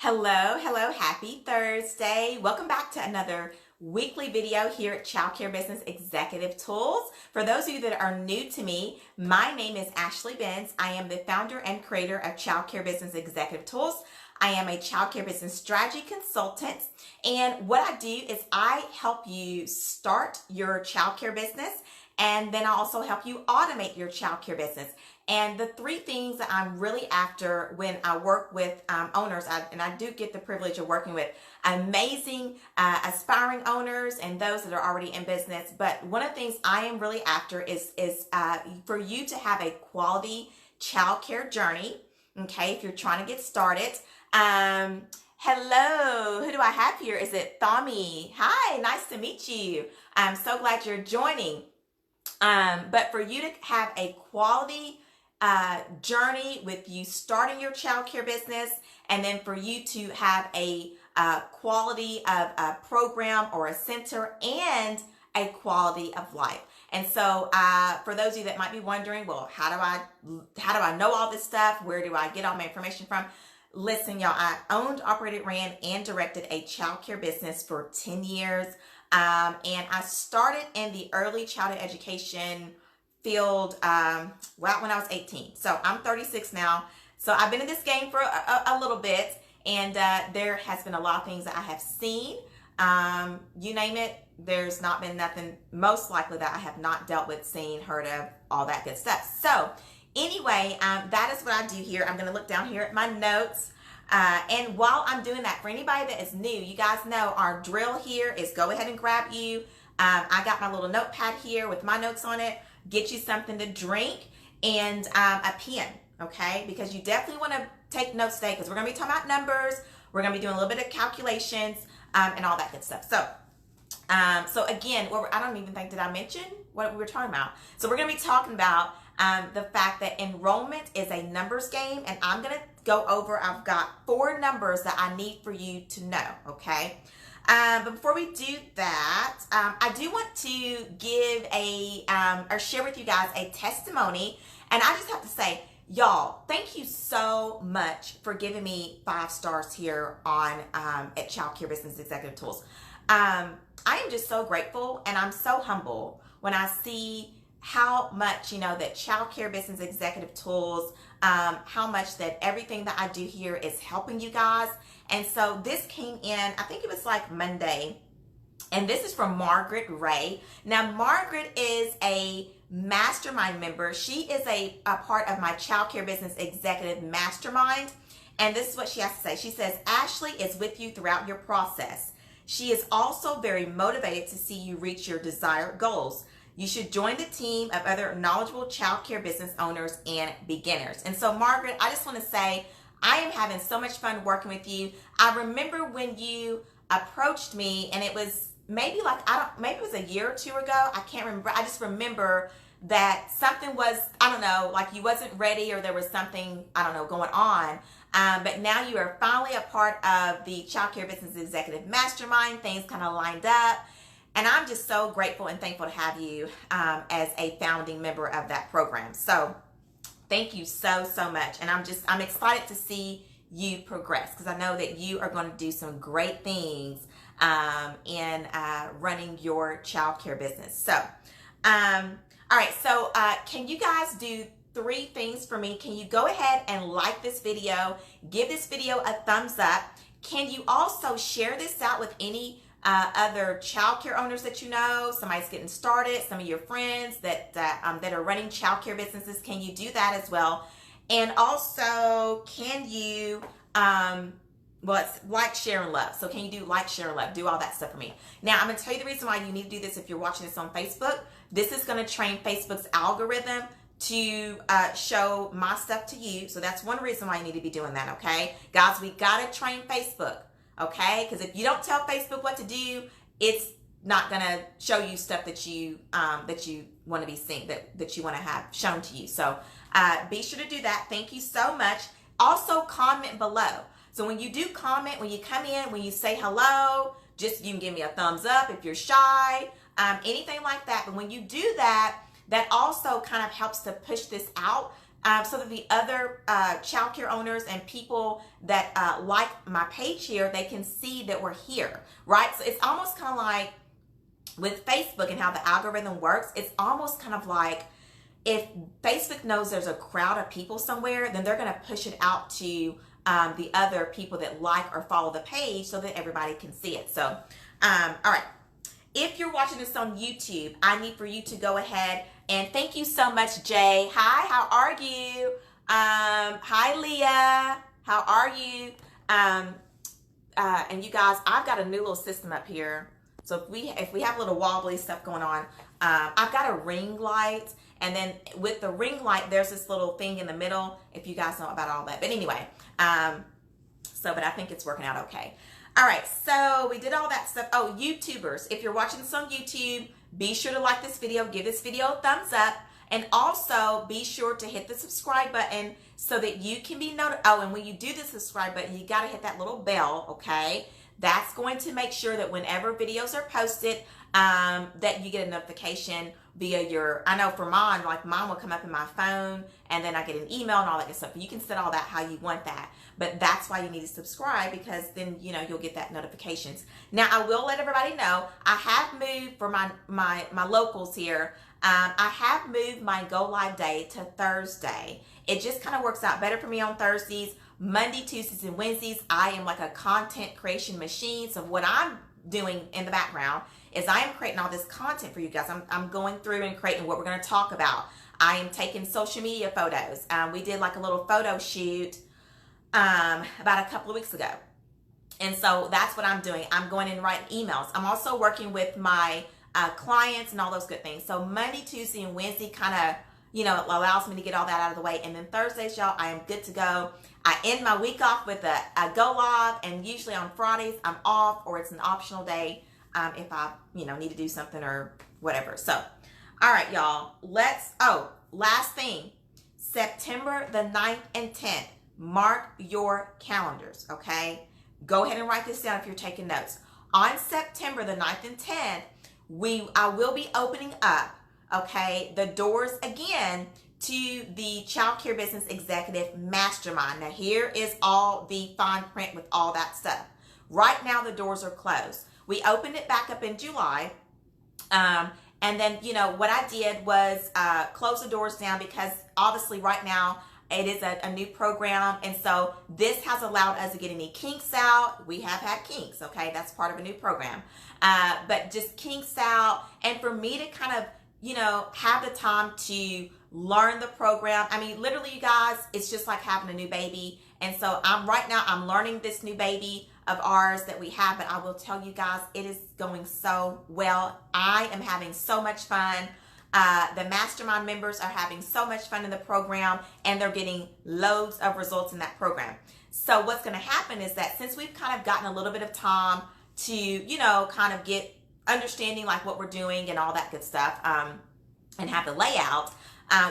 Hello, happy Thursday. Welcome back to another weekly video here at Childcare Business Executive Tools. For those of you that are new to me, my name is Ashley Benz. I am the founder and creator of Childcare Business Executive Tools. I am a childcare business strategy consultant, and what I do is I help you start your childcare business, and then I also help you automate your childcare business. And the three things that I'm really after when I work with owners, and I do get the privilege of working with amazing aspiring owners and those that are already in business. But one of the things I am really after is for you to have a quality childcare journey. Okay, if you're trying to get started. Hello, who do I have here? Is it Thami? Hi, nice to meet you. I'm so glad you're joining. But for you to have a quality journey with you starting your childcare business, and then for you to have a quality of a program or a center and a quality of life. And so for those of you that might be wondering, well, how do I know all this stuff? Where do I get all my information from? Listen, y'all, I owned, operated, ran, and directed a childcare business for 10 years. And I started in the early childhood education field, when I was 18. So I'm 36 now. So I've been in this game for a little bit, and there has been a lot of things that I have seen. You name it, there's not been nothing most likely that I have not dealt with, seen, heard of, all that good stuff. So anyway, that is what I do here. I'm going to look down here at my notes. And while I'm doing that, for anybody that is new, you guys know our drill here is go ahead and grab you. I got my little notepad here with my notes on it. Get you something to drink and a pen, okay? Because you definitely want to take notes today, because we're going to be talking about numbers. We're going to be doing a little bit of calculations and all that good stuff. So again, I don't even think, did I mention what we were talking about? So we're going to be talking about the fact that enrollment is a numbers game, and I'm going to go over, I've got 4 numbers that I need for you to know, okay? But before we do that, I do want to give or share with you guys a testimony. And I just have to say, y'all, thank you so much for giving me 5 stars here on at Childcare Business Executive Tools. I am just so grateful, and I'm so humble when I see how much, that Childcare Business Executive Tools, how much that everything that I do here is helping you guys. And so this came in, I think it was like Monday, and this is from Margaret Ray. Now, Margaret is a Mastermind member. She is a part of my Childcare Business Executive Mastermind. And this is what she has to say. She says, Ashley is with you throughout your process. She is also very motivated to see you reach your desired goals. You should join the team of other knowledgeable childcare business owners and beginners. And so, Margaret, I just want to say, I am having so much fun working with you. I remember when you approached me, and it was maybe it was a year or 2 ago. I can't remember. I just remember that something was, like you wasn't ready, or there was something, going on. But now you are finally a part of the Childcare Business Executive Mastermind. Things kind of lined up. And I'm just so grateful and thankful to have you as a founding member of that program. So thank you so much. And I'm excited to see you progress, because I know that you are going to do some great things in running your childcare business. So, all right. So can you guys do 3 things for me? Can you go ahead and like this video, give this video a thumbs up? Can you also share this out with any other childcare owners that you know, somebody's getting started, some of your friends that are running childcare businesses? Can you do that as well? And also, can you, it's like, share, and love. So can you do like, share, and love? Do all that stuff for me. Now, I'm going to tell you the reason why you need to do this if you're watching this on Facebook. This is going to train Facebook's algorithm to show my stuff to you. So that's one reason why you need to be doing that, okay? Guys, we got to train Facebook. Okay, because if you don't tell Facebook what to do, it's not gonna show you stuff that you want to be seen, that you want to have shown to you. So be sure to do that. Thank you so much. Also, comment below. So when you do comment, when you come in, when you say hello, you can give me a thumbs up if you're shy, anything like that. But when you do that, that also kind of helps to push this out so that the other childcare owners and people that like my page here, they can see that we're here, right? So it's almost kind of like with Facebook and how the algorithm works, it's almost kind of like if Facebook knows there's a crowd of people somewhere, then they're going to push it out to the other people that like or follow the page so that everybody can see it. So, all right. If you're watching this on YouTube, I need for you to go ahead and thank you so much, Jay. Hi, how are you? Hi, Leah. How are you? And you guys, I've got a new little system up here. So if we have a little wobbly stuff going on, I've got a ring light. And then with the ring light, there's this little thing in the middle, if you guys know about all that. But anyway, but I think it's working out okay. All right, so we did all that stuff. Oh, YouTubers, if you're watching this on YouTube, be sure to like this video, give this video a thumbs up, and also be sure to hit the subscribe button so that you can be notified. Oh, and when you do the subscribe button, you got to hit that little bell, okay? That's going to make sure that whenever videos are posted, that you get a notification via your, I know for mine, like mine will come up in my phone and then I get an email and all that good stuff. You can set all that how you want that. But that's why you need to subscribe, because then, you know, you'll get that notifications. Now, I will let everybody know, I have moved for my locals here. I have moved my go live day to Thursday. It just kind of works out better for me on Thursdays. Monday, Tuesdays, and Wednesdays, I am like a content creation machine. So what I'm doing in the background is I am creating all this content for you guys. I'm going through and creating what we're going to talk about. I am taking social media photos. We did like a little photo shoot about a couple of weeks ago. And so that's what I'm doing. I'm going in and writing emails. I'm also working with my clients and all those good things. So Monday, Tuesday, and Wednesday kind of, you know, allows me to get all that out of the way. And then Thursdays, y'all, I am good to go. I end my week off with a go live, and usually on Fridays I'm off, or it's an optional day if I, you know, need to do something or whatever. So, all right, y'all, last thing, September the 9th and 10th, mark your calendars, okay? Go ahead and write this down if you're taking notes. On September the 9th and 10th, I will be opening up, okay, the doors again to the Childcare Business Executive Mastermind. Now, here is all the fine print with all that stuff. Right now, the doors are closed. We opened it back up in July. And then, you know, what I did was close the doors down because obviously right now it is a new program. And so this has allowed us to get any kinks out. We have had kinks, okay? That's part of a new program. But just kinks out. And for me to kind of, you know, have the time to learn the program. I mean, literally, you guys, it's just like having a new baby. And so right now I'm learning this new baby of ours that we have, but I will tell you guys, it is going so well. I am having so much fun. The mastermind members are having so much fun in the program, and they're getting loads of results in that program. So what's going to happen is that since we've kind of gotten a little bit of time to, you know, kind of get understanding like what we're doing and all that good stuff, and have the layout,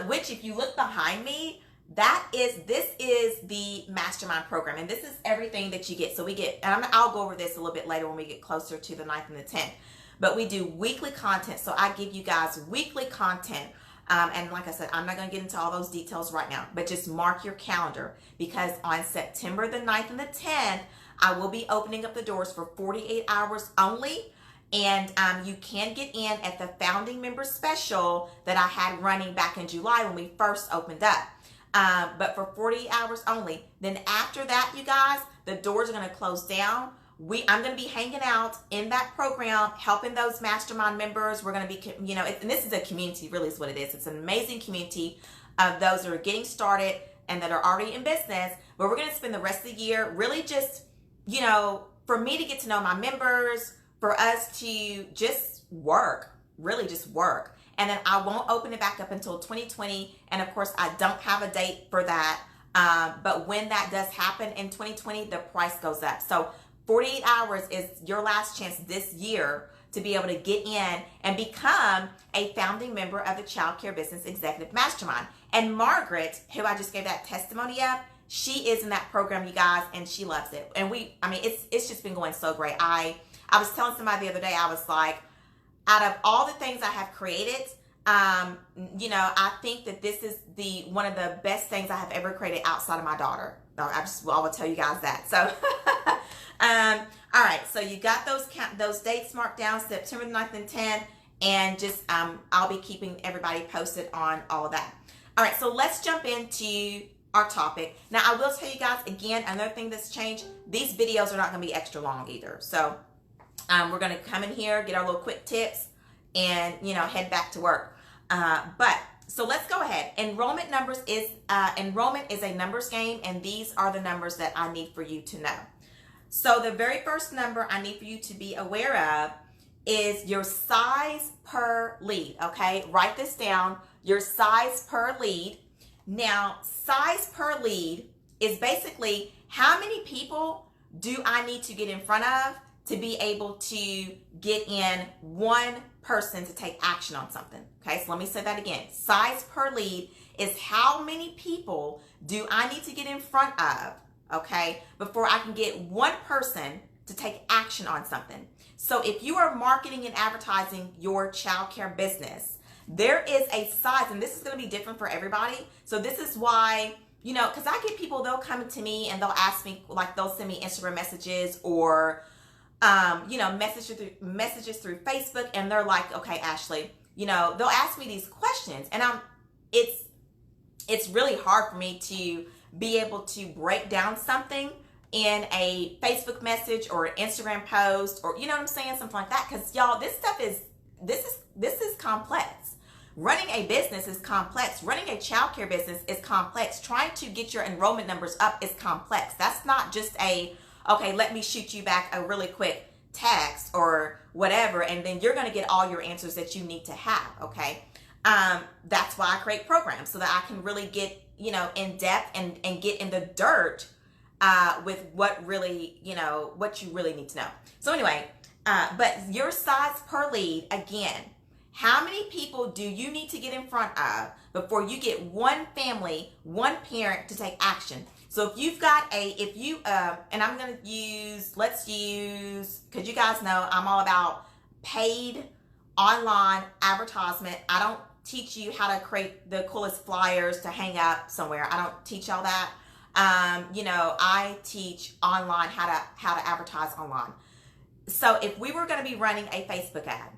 which if you look behind me, this is the mastermind program, and this is everything that you get. So we get, and I'll go over this a little bit later when we get closer to the 9th and the 10th, but we do weekly content. So I give you guys weekly content. And like I said, I'm not going to get into all those details right now, but just mark your calendar, because on September the 9th and the 10th, I will be opening up the doors for 48 hours only. And you can get in at the founding member special that I had running back in July when we first opened up. But for 48 hours only. Then after that, you guys, the doors are going to close down. I'm going to be hanging out in that program, helping those mastermind members. We're going to be, you know, and this is a community, really is what it is. It's an amazing community of those that are getting started and that are already in business. But we're going to spend the rest of the year really just, you know, for me to get to know my members, for us to just work, really just work. And then I won't open it back up until 2020. And of course, I don't have a date for that. But when that does happen in 2020, the price goes up. So 48 hours is your last chance this year to be able to get in and become a founding member of the Childcare Business Executive Mastermind. And Margaret, who I just gave that testimony of, she is in that program, you guys, and she loves it. And it's just been going so great. I was telling somebody the other day, I was like, out of all the things I have created, I think that this is one of the best things I have ever created outside of my daughter. I will tell you guys that. So, all right. So you got those dates marked down, September 9th and 10th, and just I'll be keeping everybody posted on all of that. All right. So let's jump into our topic. Now, I will tell you guys again, another thing that's changed. These videos are not going to be extra long either. So, we're going to come in here, get our little quick tips, and head back to work. So let's go ahead. Enrollment is a numbers game, and these are the numbers that I need for you to know. So the very first number I need for you to be aware of is your size per lead. Okay, write this down. Your size per lead. Now, size per lead is basically how many people do I need to get in front of to be able to get in one person to take action on something. Okay, so let me say that again. Size per lead is how many people do I need to get in front of, okay, before I can get one person to take action on something. So if you are marketing and advertising your childcare business, there is a size, and this is going to be different for everybody. So this is why, because I get people, they'll come to me and they'll ask me, like they'll send me Instagram messages or messages through Facebook, and they're like, okay, Ashley, they'll ask me these questions, and it's really hard for me to be able to break down something in a Facebook message or an Instagram post, or what I'm saying, something like that, because y'all, this is complex. Running a business is complex. Running a childcare business is complex. Trying to get your enrollment numbers up is complex. That's not just okay, let me shoot you back a really quick text or whatever, and then you're going to get all your answers that you need to have, okay? That's why I create programs, so that I can really get, in depth and get in the dirt with what really, what you really need to know. So anyway, but your size per lead, again, how many people do you need to get in front of before you get one family, one parent to take action? So if you've got and I'm going to let's use, because you guys know I'm all about paid online advertisement. I don't teach you how to create the coolest flyers to hang up somewhere. I don't teach all that. I teach online how to advertise online. So if we were going to be running a Facebook ad,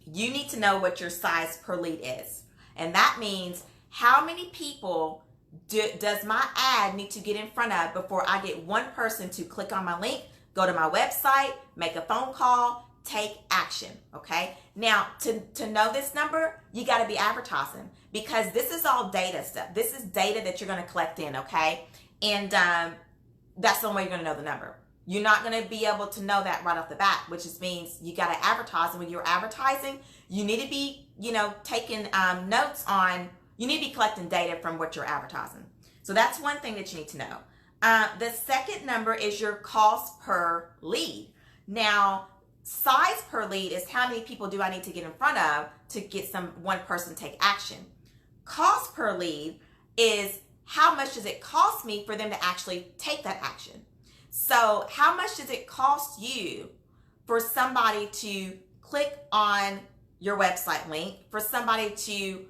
you need to know what your size per lead is. And that means how many people does my ad need to get in front of before I get one person to click on my link, go to my website, make a phone call, take action, okay? Now, to know this number, you got to be advertising, because this is all data stuff. This is data that you're going to collect in, okay? And that's the only way you're going to know the number. You're not going to be able to know that right off the bat, which just means you got to advertise. And when you're advertising, you need to be, taking notes on, you need to be collecting data from what you're advertising. So that's one thing that you need to know. The second number is your cost per lead. Now, size per lead is how many people do I need to get in front of to get one person to take action. Cost per lead is how much does it cost me for them to actually take that action. So how much does it cost you for somebody to click on your website link, for somebody to,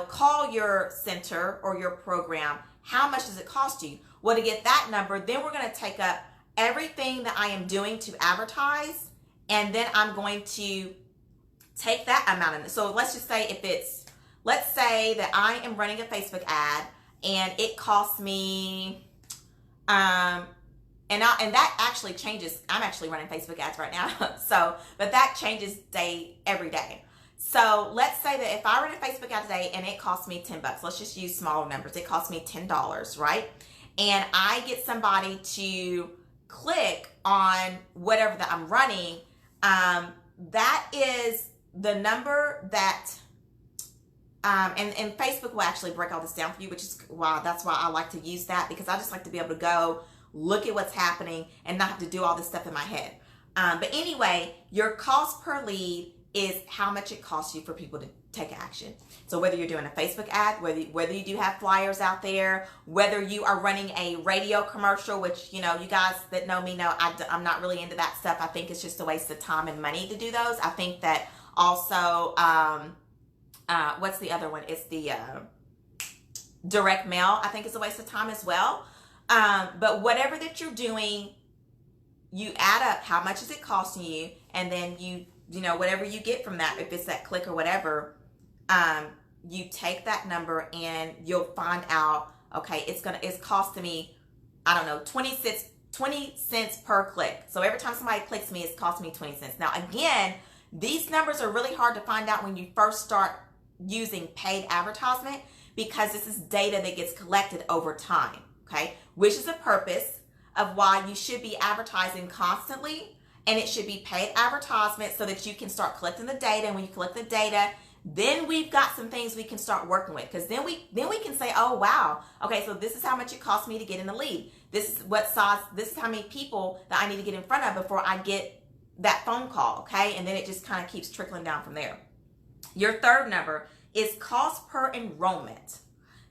call your center or your program? How much does it cost you? Well, to get that number, then we're going to take up everything that I am doing to advertise, and then I'm going to take that amount. So let's just say let's say that I am running a Facebook ad and it costs me, and that actually changes. I'm actually running Facebook ads right now. But that changes every day. So let's say that if I run a Facebook ad today and it costs me $10, let's just use smaller numbers. It costs me $10, right? And I get somebody to click on whatever that I'm running. That is the number that, and Facebook will actually break all this down for you, which is that's why I like to use that, because I just like to be able to go look at what's happening and not have to do all this stuff in my head. But anyway, your cost per lead is how much it costs you for people to take action. So whether you're doing a Facebook ad, whether you do have flyers out there, whether you are running a radio commercial, which, you guys that know me know I'm not really into that stuff. I think it's just a waste of time and money to do those. I think that also, what's the other one? It's the direct mail, I think, is a waste of time as well. But whatever that you're doing, you add up how much is it costing you, and then you know, whatever you get from that, if it's that click or whatever, you take that number and you'll find out, okay, it's costing me, I don't know, 20 cents per click. So every time somebody clicks me, it's costing me 20 cents. Now again, these numbers are really hard to find out when you first start using paid advertisement, because this is data that gets collected over time, okay? Which is the purpose of why you should be advertising constantly, and it should be paid advertisement so that you can start collecting the data. And when you collect the data, then we've got some things we can start working with, because then we can say, oh wow, okay, so this is how much it costs me to get in the lead. This is what size, this is how many people that I need to get in front of before I get that phone call, okay? And then it just kind of keeps trickling down from there. Your third number is cost per enrollment.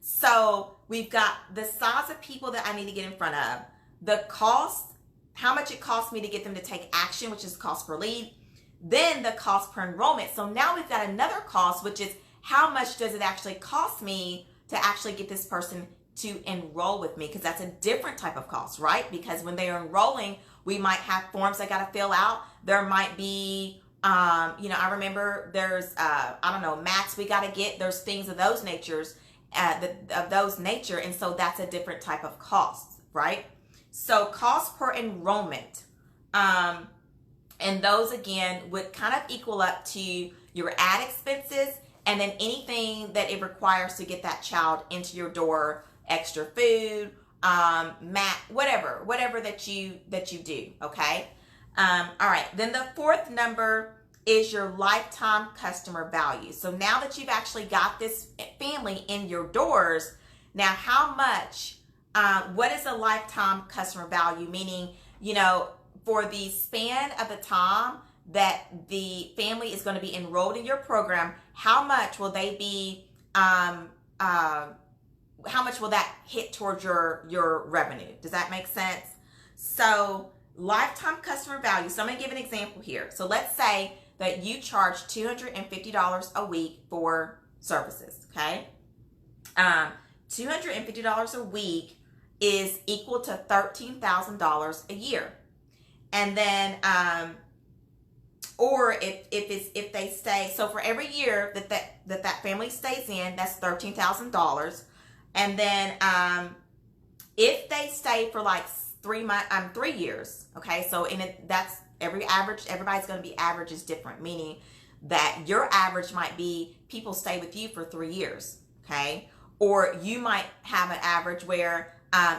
So we've got the size of people that I need to get in front of, the cost, how much it costs me to get them to take action, which is cost per lead, then the cost per enrollment. So now we've got another cost, which is how much does it actually cost me to actually get this person to enroll with me, because that's a different type of cost, right? Because when they are enrolling, we might have forms they got to fill out. There might be, you know, I remember there's, I don't know, max we got to get. There's things of those natures, and so that's a different type of cost, right? So cost per enrollment, and those again would kind of equal up to your ad expenses, and then anything that it requires to get that child into your door, extra food, whatever that you do, okay? All right, then the fourth number is your lifetime customer value. So now that you've actually got this family in your doors, now how much, what is a lifetime customer value? Meaning, you know, for the span of the time that the family is going to be enrolled in your program, how much will they be, how much will that hit towards your revenue? Does that make sense? So lifetime customer value. So I'm going to give an example here. So let's say that you charge $250 a week for services, okay? $250 a week is equal to $13,000 a year. And then, or if they stay, so for every year that family stays in, that's $13,000. And then, if they stay for like 3 years, okay, so that's everybody's going to be average is different, meaning that your average might be people stay with you for 3 years, okay? Or you might have an average where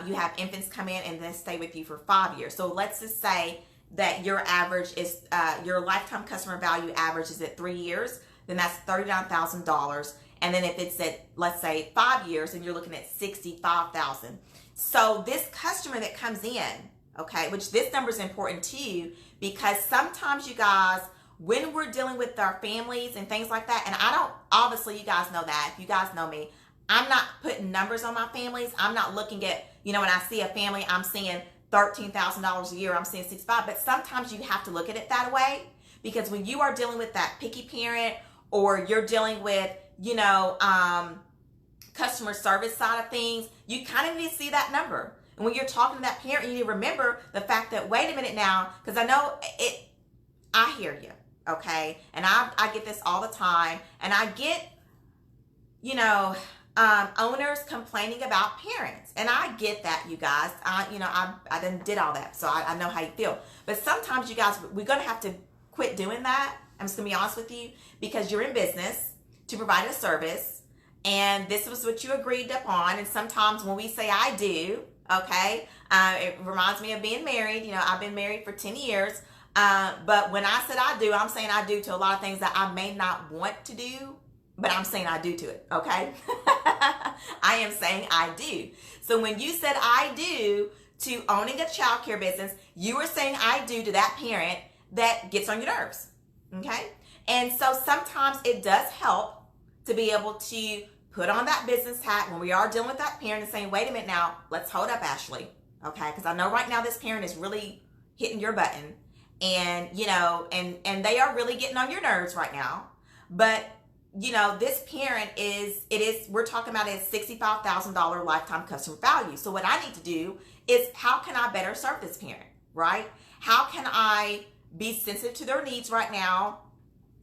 you have infants come in and then stay with you for 5 years. So let's just say that your average is, your lifetime customer value average is at 3 years, then that's $39,000. And then if it's at, let's say, 5 years, then you're looking at $65,000. So this customer that comes in, okay, which this number is important too, because sometimes you guys, when we're dealing with our families and things like that, and I don't, obviously you guys know that, if you guys know me, I'm not putting numbers on my families. I'm not looking at, you know, when I see a family, I'm seeing $13,000 a year, I'm seeing 65, but sometimes you have to look at it that way, because when you are dealing with that picky parent, or you're dealing with, you know, customer service side of things, you kind of need to see that number. And when you're talking to that parent, you need to remember the fact that, wait a minute now, because I know it, I hear you, okay? And I get this all the time, and I get, you know, owners complaining about parents, and I get that, you guys. I done did all that, so I know how you feel. But sometimes, you guys, we're gonna have to quit doing that. I'm just gonna be honest with you, because you're in business to provide a service, and this was what you agreed upon. And sometimes when we say I do, okay, it reminds me of being married. You know, I've been married for 10 years, but when I said I do, I'm saying I do to a lot of things that I may not want to do, but I'm saying I do to it, okay? I am saying I do. So when you said I do to owning a childcare business, you were saying I do to that parent that gets on your nerves, okay? And so sometimes it does help to be able to put on that business hat when we are dealing with that parent and saying, wait a minute now, let's hold up, Ashley, okay? Because I know right now this parent is really hitting your button, and, you know, and they are really getting on your nerves right now. But this parent we're talking about a $65,000 lifetime customer value. So what I need to do is, how can I better serve this parent, right? How can I be sensitive to their needs right now?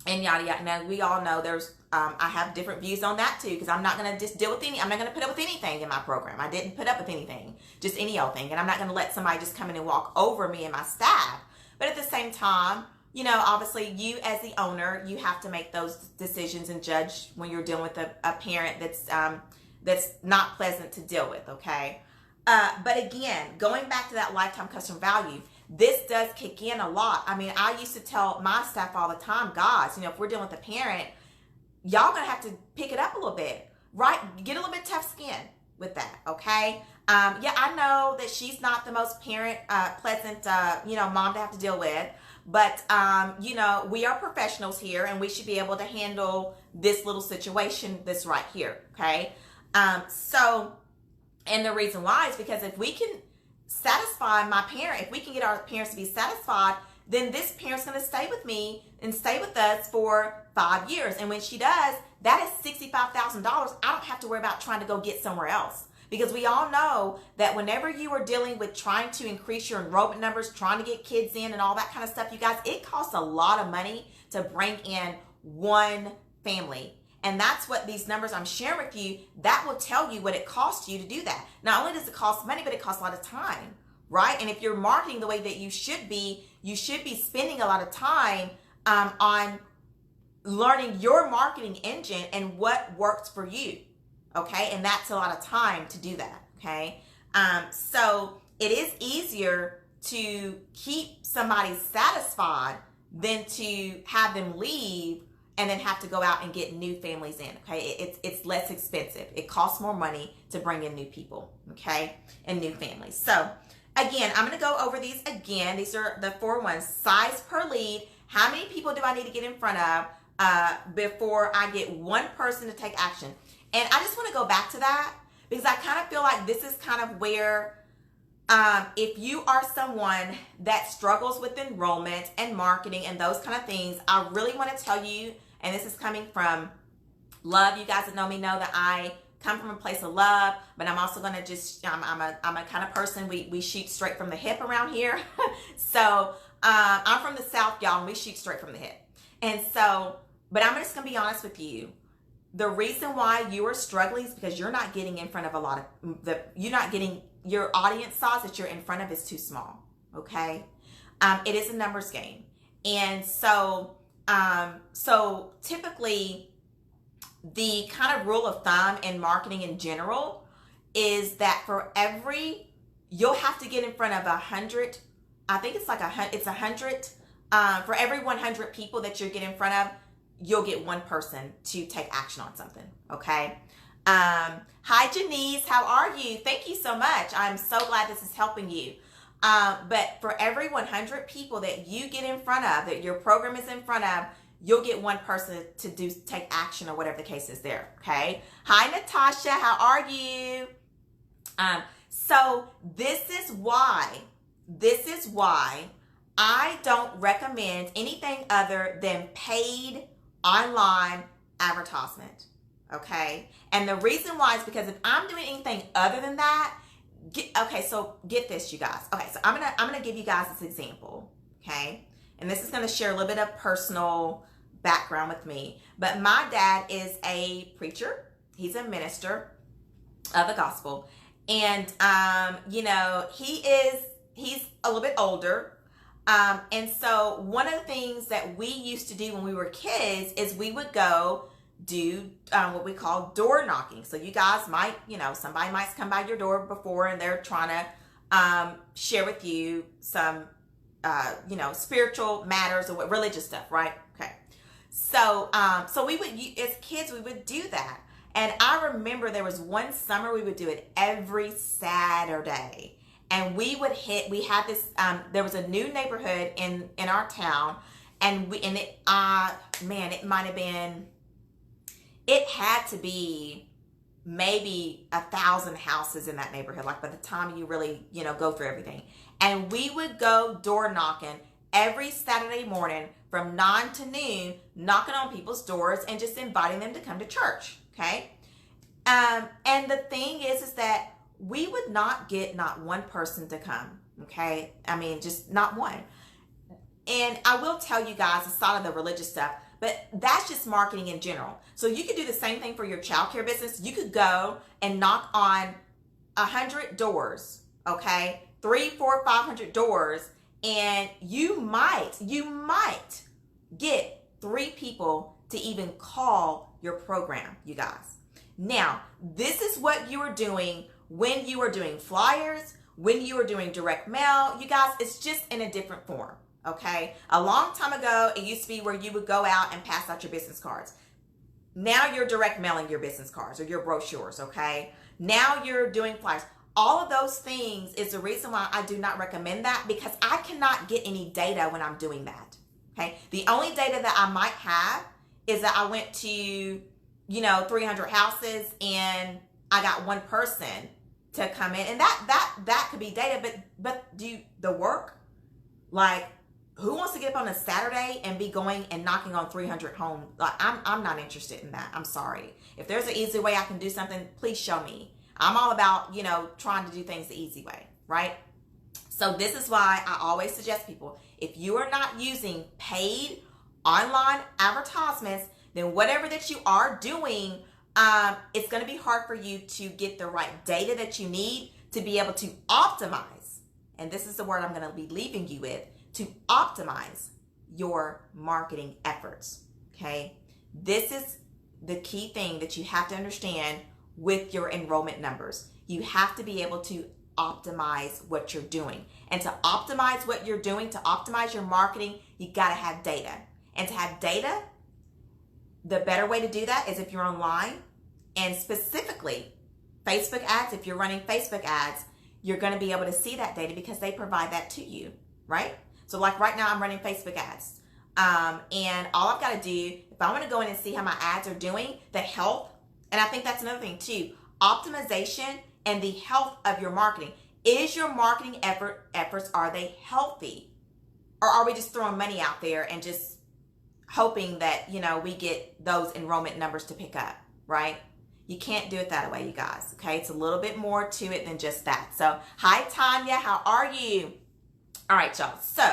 And yada yada. Now we all know there's I have different views on that too, because I'm not gonna just I'm not gonna put up with anything in my program. I didn't put up with anything, just any old thing, and I'm not gonna let somebody just come in and walk over me and my staff. But at the same time, obviously you as the owner, you have to make those decisions and judge when you're dealing with a parent that's not pleasant to deal with. Okay, but again, going back to that lifetime customer value, this does kick in a lot. I mean, I used to tell my staff all the time, guys, if we're dealing with a parent, y'all gonna have to pick it up a little bit, right? Get a little bit tough skin with that, okay? Yeah, I know that she's not the most pleasant, mom to have to deal with, but, we are professionals here, and we should be able to handle this little situation that's right here, okay? And the reason why is because if we can satisfy my parent, if we can get our parents to be satisfied, then this parent's going to stay with me and stay with us for 5 years. And when she does, that is $65,000. I don't have to worry about trying to go get somewhere else, because we all know that whenever you are dealing with trying to increase your enrollment numbers, trying to get kids in and all that kind of stuff, you guys, it costs a lot of money to bring in one family. And that's what these numbers I'm sharing with you, that will tell you what it costs you to do that. Not only does it cost money, but it costs a lot of time, right? And if you're marketing the way that you should be spending a lot of time on learning your marketing engine and what works for you, okay? And that's a lot of time to do that, okay? So it is easier to keep somebody satisfied than to have them leave and then have to go out and get new families in, okay? It's less expensive. It costs more money to bring in new people, okay? And new families. So again, I'm going to go over these again. These are the 4 ones. Size per lead. How many people do I need to get in front of before I get one person to take action? And I just want to go back to that, because I kind of feel like this is kind of where if you are someone that struggles with enrollment and marketing and those kind of things, I really want to tell you, and this is coming from love. You guys that know me know that I come from a place of love, but I'm also going to just, I'm a kind of person, we shoot straight from the hip around here. So I'm from the South, y'all, and we shoot straight from the hip. And so, but I'm just going to be honest with you. The reason why you are struggling is because you're not getting in front of a lot of, your audience size that you're in front of is too small, okay? It is a numbers game. And so typically the kind of rule of thumb in marketing in general is that you'll have to get in front of 100, I think it's like 100, for every 100 people that you get in front of, you'll get one person to take action on something, okay? Hi, Janice. How are you? Thank you so much. I'm so glad this is helping you. But for every 100 people that you get in front of, that your program is in front of, you'll get one person to take action or whatever the case is there. Okay. Hi, Natasha. How are you? So this is why I don't recommend anything other than paid online advertisement. Okay. And the reason why is because if I'm doing anything other than that, so get this, you guys. Okay. So I'm going to give you guys this example. Okay. And this is going to share a little bit of personal background with me. But my dad is a preacher. He's a minister of the gospel. And, he's a little bit older. And so one of the things that we used to do when we were kids is we would go do what we call door knocking. So you guys might, somebody might come by your door before and they're trying to share with you some, spiritual matters or religious stuff, right? Okay. So we would, as kids, we would do that. And I remember there was one summer we would do it every Saturday. And we had this, there was a new neighborhood in our town, and it might have been, it had to be maybe 1,000 houses in that neighborhood, like by the time you really, go through everything. And we would go door knocking every Saturday morning from 9 to noon, knocking on people's doors and just inviting them to come to church, okay? And the thing is that we would not get not one person to come, okay? I mean, just not one. And I will tell you guys, aside of the religious stuff, but that's just marketing in general. So you could do the same thing for your childcare business. You could go and knock on 100 doors, okay? 300, 400, 500 doors, and you might get 3 people to even call your program, you guys. Now, this is what you are doing when you are doing flyers, when you are doing direct mail. You guys, it's just in a different form, okay? A long time ago, it used to be where you would go out and pass out your business cards. Now you're direct mailing your business cards or your brochures, okay? Now you're doing flyers. All of those things is the reason why I do not recommend that, because I cannot get any data when I'm doing that, okay? The only data that I might have is that I went to, 300 houses and I got one person to come in, and that could be data, but do the work? Like, who wants to get up on a Saturday and be going and knocking on 300 homes? Like, I'm not interested in that. I'm sorry. If there's an easy way I can do something, please show me. I'm all about, trying to do things the easy way, right? So this is why I always suggest people, if you are not using paid online advertisements, then whatever that you are doing, it's going to be hard for you to get the right data that you need to be able to optimize. And this is the word I'm going to be leaving you with, to optimize your marketing efforts, okay? This is the key thing that you have to understand with your enrollment numbers. You have to be able to optimize what you're doing. And to optimize what you're doing, to optimize your marketing, you got to have data. And to have data, the better way to do that is if you're online, and specifically Facebook ads. If you're running Facebook ads, you're going to be able to see that data because they provide that to you, right? So like right now I'm running Facebook ads. And all I've got to do, if I want to go in and see how my ads are doing, the health, and I think that's another thing too, optimization and the health of your marketing. Is your marketing efforts, are they healthy? Or are we just throwing money out there and just hoping that, we get those enrollment numbers to pick up, right? You can't do it that way, you guys, okay? It's a little bit more to it than just that. So, hi, Tanya. How are you? All right, y'all. So,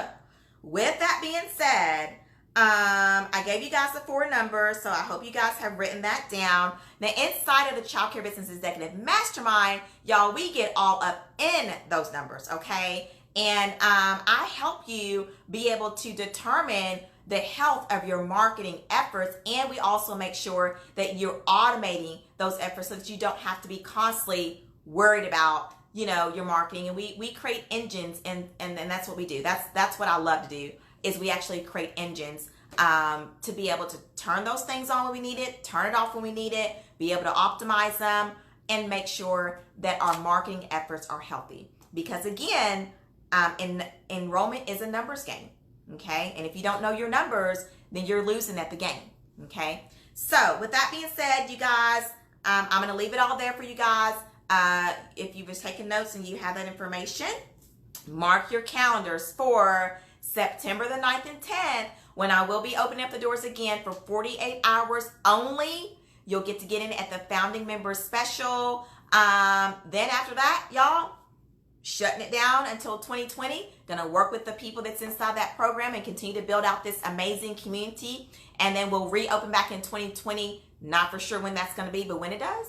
with that being said, I gave you guys the 4 numbers, so I hope you guys have written that down. Now, inside of the Childcare Business Executive Mastermind, y'all, we get all up in those numbers, okay? And I help you be able to determine the health of your marketing efforts, and we also make sure that you're automating those efforts so that you don't have to be constantly worried about, your marketing. And we create engines, and that's what we do. That's what I love to do, is we actually create engines to be able to turn those things on when we need it, turn it off when we need it, be able to optimize them, and make sure that our marketing efforts are healthy. Because again, enrollment is a numbers game. Okay, and if you don't know your numbers, then you're losing at the game. Okay, so with that being said, you guys, I'm going to leave it all there for you guys. If you was taking notes and you have that information, mark your calendars for September the 9th and 10th, when I will be opening up the doors again for 48 hours only. You'll get to get in at the founding members special. Then after that, y'all, shutting it down until 2020. Gonna work with the people that's inside that program and continue to build out this amazing community. And then we'll reopen back in 2020. Not for sure when that's gonna be, but when it does,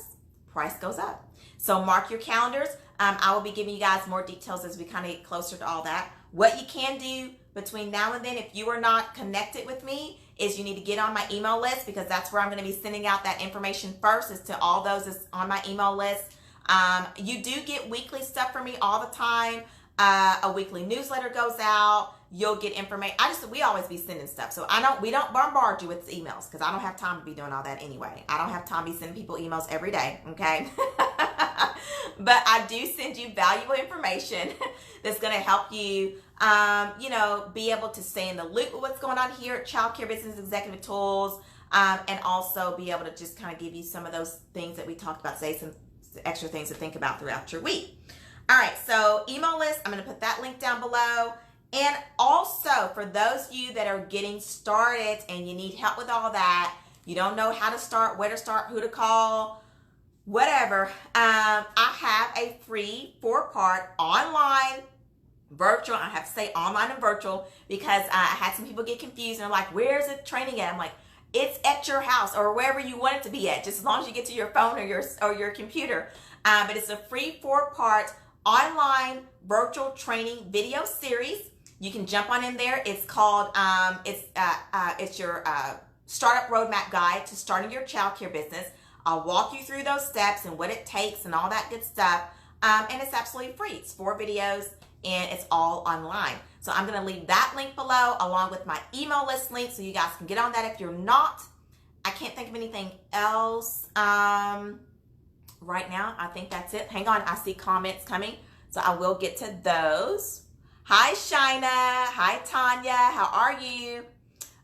price goes up. So mark your calendars. I will be giving you guys more details as we kind of get closer to all that. What you can do between now and then, if you are not connected with me, is you need to get on my email list, because that's where I'm gonna be sending out that information first, is to all those that's on my email list. You do get weekly stuff from me all the time. A weekly newsletter goes out. You'll get information. We always be sending stuff. So we don't bombard you with emails, because I don't have time to be doing all that anyway. I don't have time to be sending people emails every day, okay? But I do send you valuable information that's going to help you, be able to stay in the loop with what's going on here at Childcare Business Executive Tools, and also be able to just kind of give you some of those things that we talked about today, some extra things to think about throughout your week. All right, so email list, I'm going to put that link down below. And also, for those of you that are getting started and you need help with all that, you don't know how to start, where to start, who to call, whatever, I have a free 4-part online, virtual, I have to say online and virtual, because I had some people get confused and are like, where's the training at? I'm like, it's at your house or wherever you want it to be at, just as long as you get to your phone or your computer. But it's a free 4-part online virtual training video series. You can jump on in there. It's called it's your startup roadmap guide to starting your childcare business. I'll walk you through those steps and what it takes and all that good stuff. And it's absolutely free. It's 4 videos and it's all online. So I'm going to leave that link below along with my email list link so you guys can get on that. If you're not, I can't think of anything else right now. I think that's it. Hang on. I see comments coming. So I will get to those. Hi, Shina. Hi, Tanya. How are you?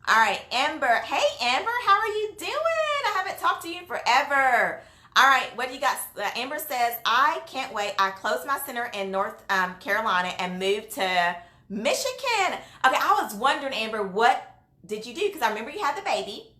All right, Amber. Hey, Amber. How are you doing? I haven't talked to you in forever. All right, what do you got? Amber says, I can't wait. I closed my center in North Carolina and moved to Michigan. Okay, I was wondering, Amber, what did you do? Because I remember you had the baby,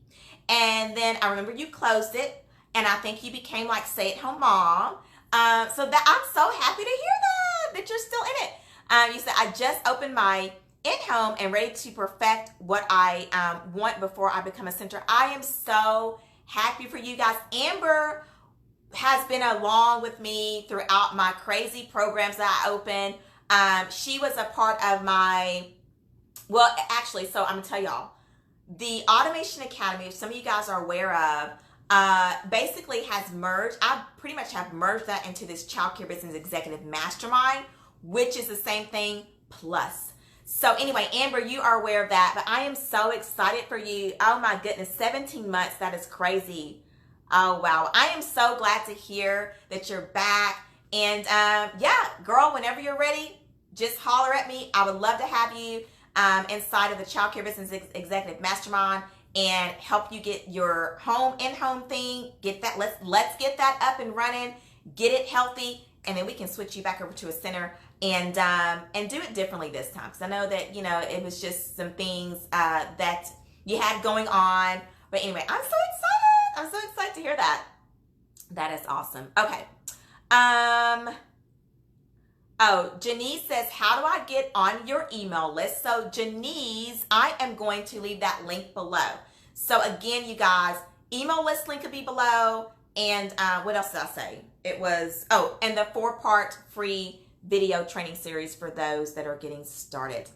and then I remember you closed it, and I think you became like stay-at-home mom. So that I'm so happy to hear that you're still in it. You said, I just opened my in-home and ready to perfect what I want before I become a center. I am so happy for you guys. Amber has been along with me throughout my crazy programs that I opened. She was a part of my, well, actually, so I'm going to tell y'all, the Automation Academy, if some of you guys are aware of, basically has merged, I pretty much have merged that into this Childcare Business Executive Mastermind, which is the same thing plus. So anyway, Amber, you are aware of that, but I am so excited for you. Oh my goodness, 17 months, that is crazy. Oh wow, I am so glad to hear that you're back. And yeah, girl, whenever you're ready, just holler at me. I would love to have you inside of the Childcare Business Executive Mastermind and help you get your in-home thing. Get that, let's get that up and running, get it healthy, and then we can switch you back over to a center and do it differently this time. Because I know that, you know, it was just some things that you had going on. But anyway, I'm so excited. I'm so excited to hear that. That is awesome. Okay. Oh, Janice says, how do I get on your email list? So Janice, I am going to leave that link below. So again, you guys, email list link will be below. And what else did I say? It was, oh, and the 4-part free video training series for those that are getting started.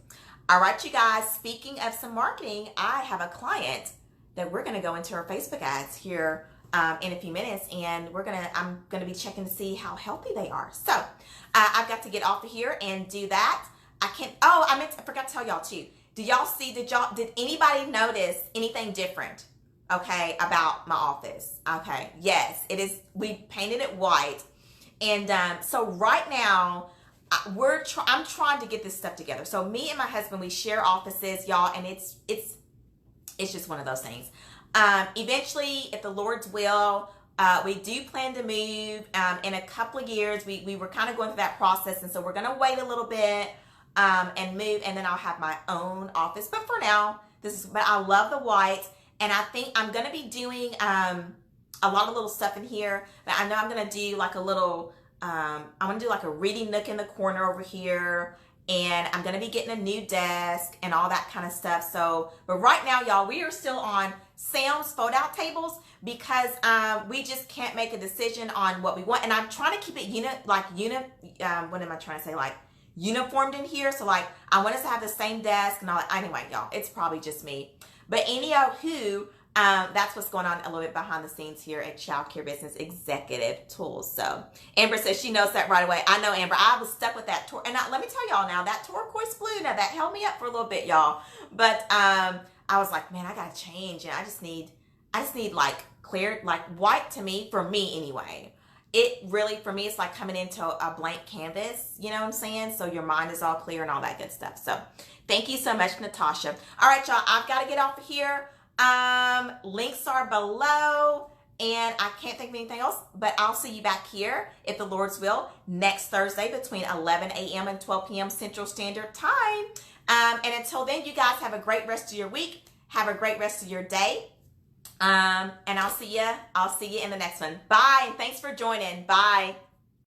All right, you guys, speaking of some marketing, I have a client that we're going to go into our Facebook ads here in a few minutes, and I'm going to be checking to see how healthy they are. So I've got to get off of here and do that. I forgot to tell y'all too. Did anybody notice anything different? Okay, about my office. Okay, yes, it is. We painted it white, and so right now I'm trying to get this stuff together. So me and my husband, we share offices, y'all, and it's just one of those things. Eventually, if the Lord's will, we do plan to move in a couple of years. We were kind of going through that process, and so we're going to wait a little bit and move, and then I'll have my own office. But for now, but I love the white. And I think I'm going to be doing a lot of little stuff in here. But I know I'm going to do like a little, I'm going to do like a reading nook in the corner over here. And I'm going to be getting a new desk and all that kind of stuff. So, but right now, y'all, we are still on Sam's fold out tables because we just can't make a decision on what we want. And I'm trying to keep it what am I trying to say? Like uniformed in here. So like, I want us to have the same desk and all that. Anyway, y'all, it's probably just me. But anywho, that's what's going on a little bit behind the scenes here at Childcare Business Executive Tools. So Amber says she knows that right away. I know, Amber. I was stuck with that and let me tell y'all now, that turquoise blue, now that held me up for a little bit, y'all. But I was like, man, I gotta change. And I just need like clear, like white to me, for me anyway. It really, for me, it's like coming into a blank canvas, you know what I'm saying? So your mind is all clear and all that good stuff. So thank you so much, Natasha. All right, y'all, I've got to get off of here. Links are below. And I can't think of anything else, but I'll see you back here, if the Lord's will, next Thursday between 11 a.m. and 12 p.m. Central Standard Time. And until then, you guys have a great rest of your week. Have a great rest of your day. And I'll see you in the next one. Bye. Thanks for joining. Bye.